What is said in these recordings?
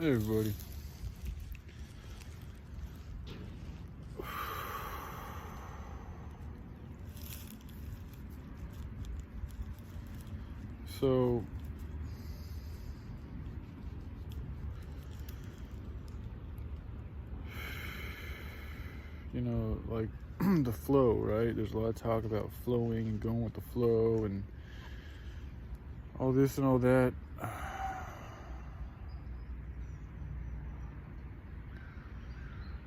Hey everybody. So, like the flow, right? There's a lot of talk about flowing and going with the flow and all this and all that.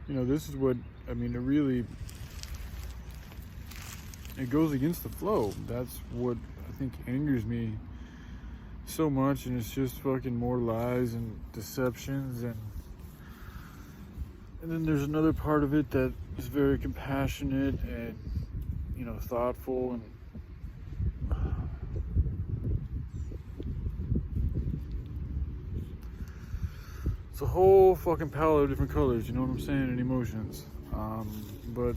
This is what, it goes against the flow. That's what I think angers me so much, and it's just fucking more lies and deceptions, and then there's another part of it that is very compassionate and thoughtful, and it's a whole fucking palette of different colors, you know what I'm saying, and emotions. But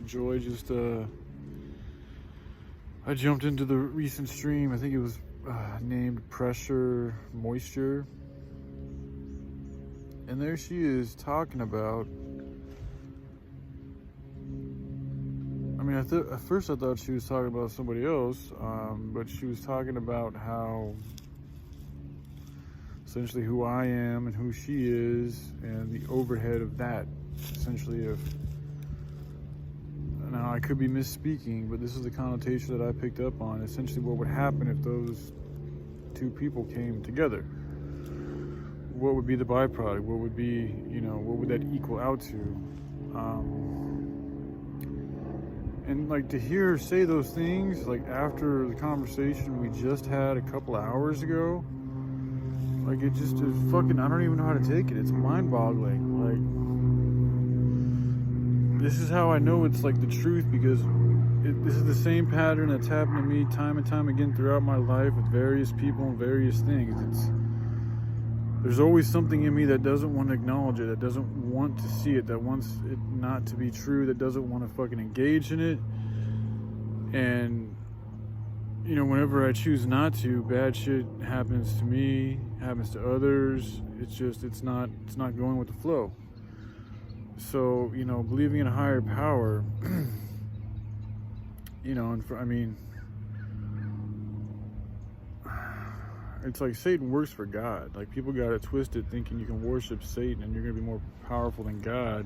Joy just I jumped into the recent stream. I think it was named Pressure Moisture, and there she is talking about. At first I thought she was talking about somebody else, but she was talking about how essentially who I am and who she is, and the overhead of that. Essentially, now I could be misspeaking, but this is the connotation that I picked up on. Essentially, what would happen if those two people came together? What would be the byproduct? What would be, what would that equal out to? And like to hear her say those things, like after the conversation we just had a couple of hours ago, like it just is fucking, I don't even know how to take it. It's mind-boggling. Like, this is how I know it's like the truth, because this is the same pattern that's happened to me time and time again throughout my life with various people and various things. There's always something in me that doesn't want to acknowledge it, that doesn't want to see it, that wants it not to be true, that doesn't want to fucking engage in it. And whenever I choose not to, bad shit happens to me, happens to others. It's not going with the flow. So, believing in a higher power, it's like Satan works for God. Like, people got it twisted thinking you can worship Satan and you're going to be more powerful than God.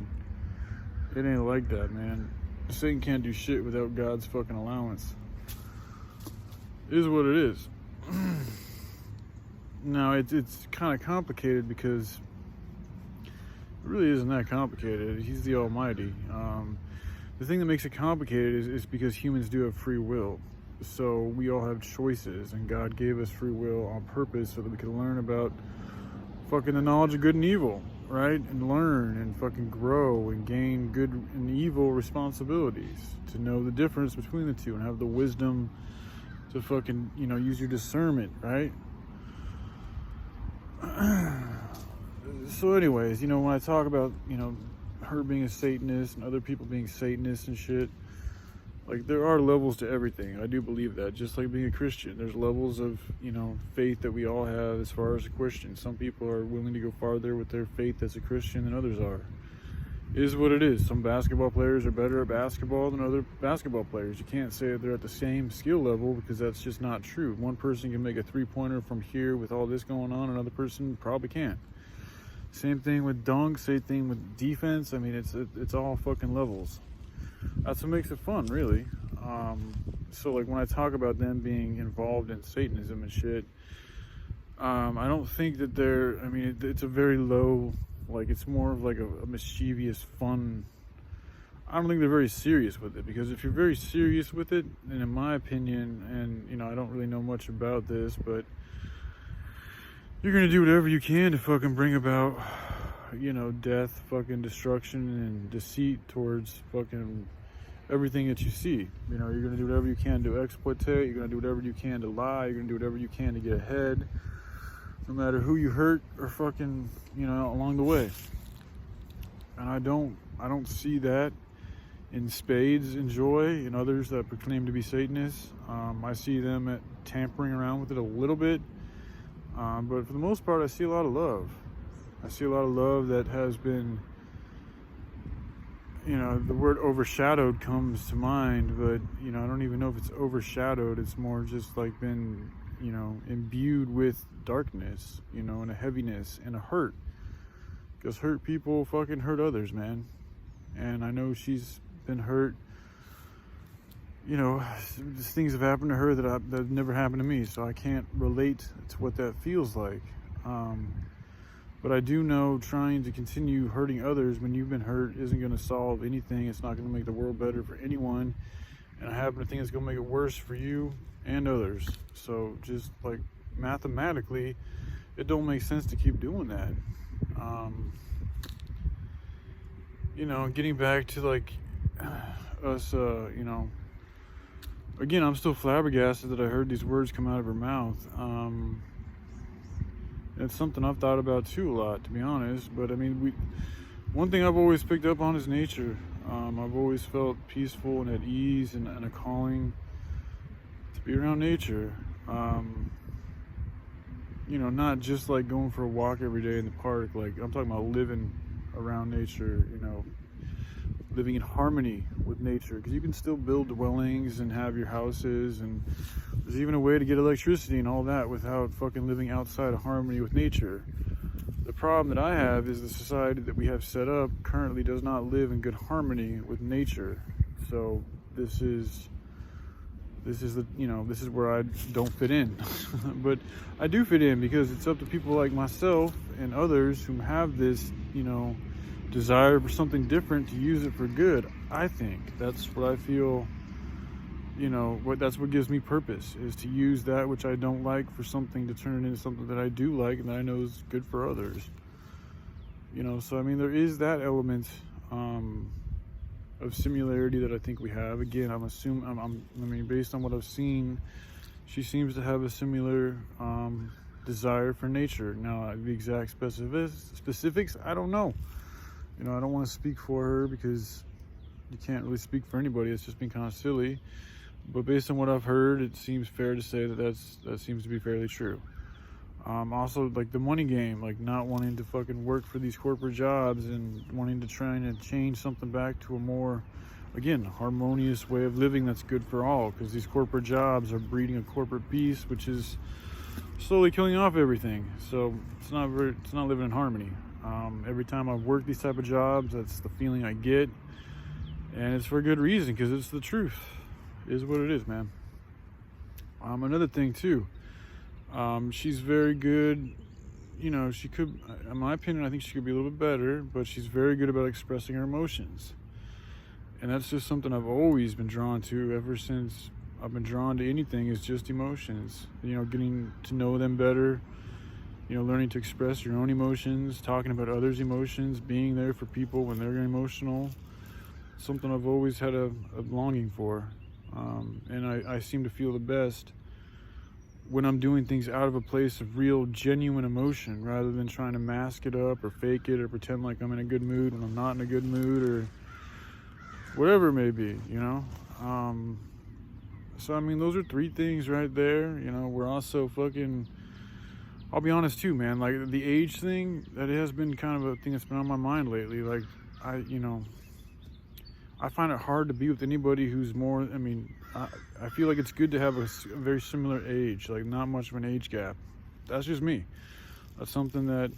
It ain't like that, man. Satan can't do shit without God's fucking allowance. It is what it is. Now, it's kind of complicated because it really isn't that complicated. He's the Almighty. The thing that makes it complicated is because humans do have free will. So we all have choices, and God gave us free will on purpose so that we could learn about fucking the knowledge of good and evil, right? And learn and fucking grow and gain good and evil responsibilities, to know the difference between the two and have the wisdom to fucking, use your discernment, right? So anyways, when I talk about, her being a Satanist and other people being Satanists and shit, like, there are levels to everything. I do believe that. Just like being a Christian, there's levels of, faith that we all have as far as a Christian. Some people are willing to go farther with their faith as a Christian than others are. It is what it is. Some basketball players are better at basketball than other basketball players. You can't say that they're at the same skill level, because that's just not true. One person can make a three-pointer from here with all this going on. Another person probably can't. Same thing with dunks. Same thing with defense. It's all fucking levels. That's what makes it fun, really. So like when I talk about them being involved in Satanism and shit, I don't think that it's a very low, like, it's more of like a mischievous fun. I don't think they're very serious with it, because if you're very serious with it, and in my opinion, and I don't really know much about this, but you're gonna do whatever you can to fucking bring about, death, fucking destruction, and deceit towards fucking everything that you see. You're gonna do whatever you can to exploitate. You're gonna do whatever you can to lie. You're gonna do whatever you can to get ahead, no matter who you hurt or fucking, along the way. And I don't see that in spades and Joy and others that proclaim to be Satanists. I see them tampering around with it a little bit. But for the most part, I see a lot of love. I see a lot of love that has been, the word overshadowed comes to mind, but, I don't even know if it's overshadowed. It's more just like been, imbued with darkness, and a heaviness and a hurt. Because hurt people fucking hurt others, man. And I know she's been hurt. Things have happened to her that never happened to me, so I can't relate to what that feels like. But I do know trying to continue hurting others when you've been hurt isn't going to solve anything. It's not going to make the world better for anyone. And I happen to think it's going to make it worse for you and others. So just like mathematically, it don't make sense to keep doing that. Getting back to like us, again, I'm still flabbergasted that I heard these words come out of her mouth. It's something I've thought about too a lot, to be honest. But I mean, one thing I've always picked up on is nature. I've always felt peaceful and at ease and a calling to be around nature. Not just like going for a walk every day in the park. Like, I'm talking about living around nature, living in harmony with nature. Because you can still build dwellings and have your houses, and there's even a way to get electricity and all that without fucking living outside of harmony with nature. The problem that I have is the society that we have set up currently does not live in good harmony with nature. So this is where I don't fit in. But I do fit in because it's up to people like myself and others who have this, desire for something different to use it for good. I think that's what I feel, that's what gives me purpose, is to use that which I don't like for something to turn it into something that I do like and that I know is good for others. So I mean, there is that element of similarity that I think we have. Again, based on what I've seen, she seems to have a similar desire for nature. Now, the exact specifics, I don't know. I don't want to speak for her because you can't really speak for anybody. It's just been kind of silly. But based on what I've heard, it seems fair to say that seems to be fairly true. Also, like the money game, like not wanting to fucking work for these corporate jobs and wanting to try and change something back to a more, again, harmonious way of living that's good for all. Because these corporate jobs are breeding a corporate beast, which is slowly killing off everything. So it's not living in harmony. Every time I've worked these type of jobs, that's the feeling I get, and it's for a good reason, because it's the truth. It is what it is, man. Another thing too, she's very good. She could, in my opinion, I think she could be a little bit better, but she's very good about expressing her emotions, and that's just something I've always been drawn to ever since I've been drawn to anything. Is just emotions. Getting to know them better. Learning to express your own emotions, talking about others' emotions, being there for people when they're emotional. Something I've always had a longing for. And I seem to feel the best when I'm doing things out of a place of real, genuine emotion, rather than trying to mask it up or fake it or pretend like I'm in a good mood when I'm not in a good mood, or whatever it may be, So, I mean, those are three things right there. We're also fucking... I'll be honest too, man, like the age thing, that has been kind of a thing that's been on my mind lately. Like, I find it hard to be with anybody who's more, I feel like it's good to have a very similar age, like not much of an age gap. That's just me. That's something that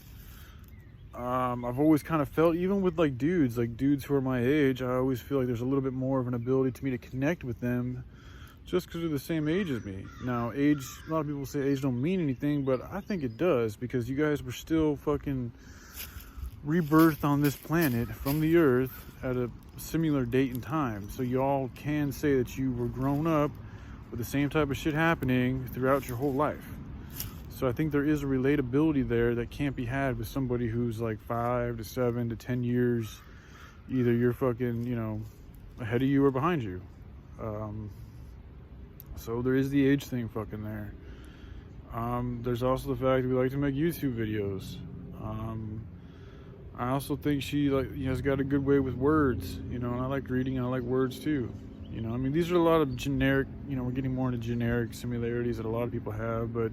I've always kind of felt, even with like dudes who are my age. I always feel like there's a little bit more of an ability to me to connect with them just because they're the same age as me. Now, age, a lot of people say age don't mean anything, but I think it does, because you guys were still fucking rebirthed on this planet from the earth at a similar date and time. So y'all can say that you were grown up with the same type of shit happening throughout your whole life. So I think there is a relatability there that can't be had with somebody who's like 5 to 7 to 10 years. Either you're fucking, ahead of you or behind you. So there is the age thing fucking there. There's also the fact that we like to make YouTube videos. I also think she has got a good way with words, and I like reading and I like words too. These are a lot of generic, we're getting more into generic similarities that a lot of people have, but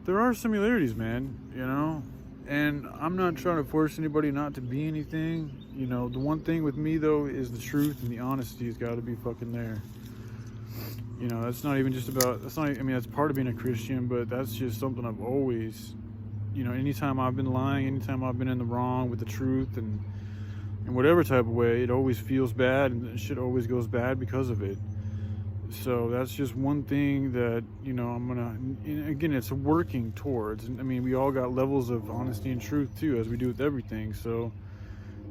there are similarities, man, you know? And I'm not trying to force anybody not to be anything. You know, the one thing with me, though, is the truth and the honesty has got to be fucking there. You know, that's not even just about, that's not, I mean, that's part of being a Christian, but that's just something I've always, you know, anytime I've been lying, anytime I've been in the wrong with the truth and in whatever type of way, it always feels bad and shit always goes bad because of it. So that's just one thing that, you know, I'm gonna, and again, it's working towards. I mean, we all got levels of honesty and truth too, as we do with everything. So,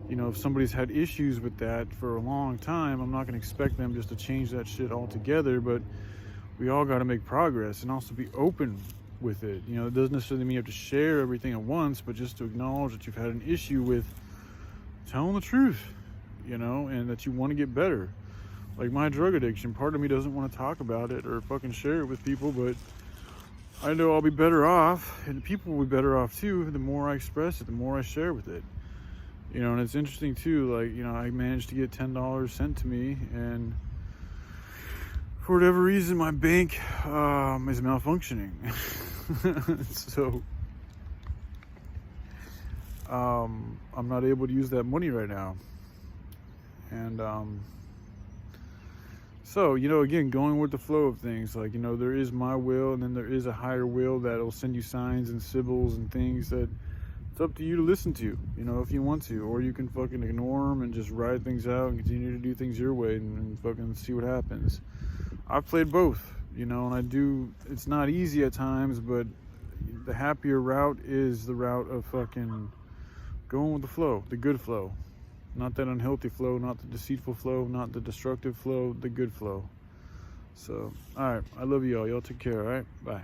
you know, if somebody's had issues with that for a long time, I'm not gonna expect them just to change that shit altogether, but we all gotta make progress and also be open with it. You know, it doesn't necessarily mean you have to share everything at once, but just to acknowledge that you've had an issue with telling the truth, you know, and that you want to get better. Like my drug addiction, part of me doesn't want to talk about it or fucking share it with people, but I know I'll be better off, and people will be better off too, the more I express it, the more I share with it. You know, and it's interesting too, like, you know, I managed to get $10 sent to me, and for whatever reason, my bank is malfunctioning. So, I'm not able to use that money right now. And, so, you know, again, going with the flow of things, like, you know, there is my will, and then there is a higher will that'll send you signs and symbols and things that it's up to you to listen to, you know, if you want to, or you can fucking ignore them and just ride things out and continue to do things your way and fucking see what happens. I've played both, you know, and I do, it's not easy at times, but the happier route is the route of fucking going with the flow, the good flow. Not that unhealthy flow, not the deceitful flow, not the destructive flow, the good flow. So, all right, I love you all. Y'all take care, all right? Bye.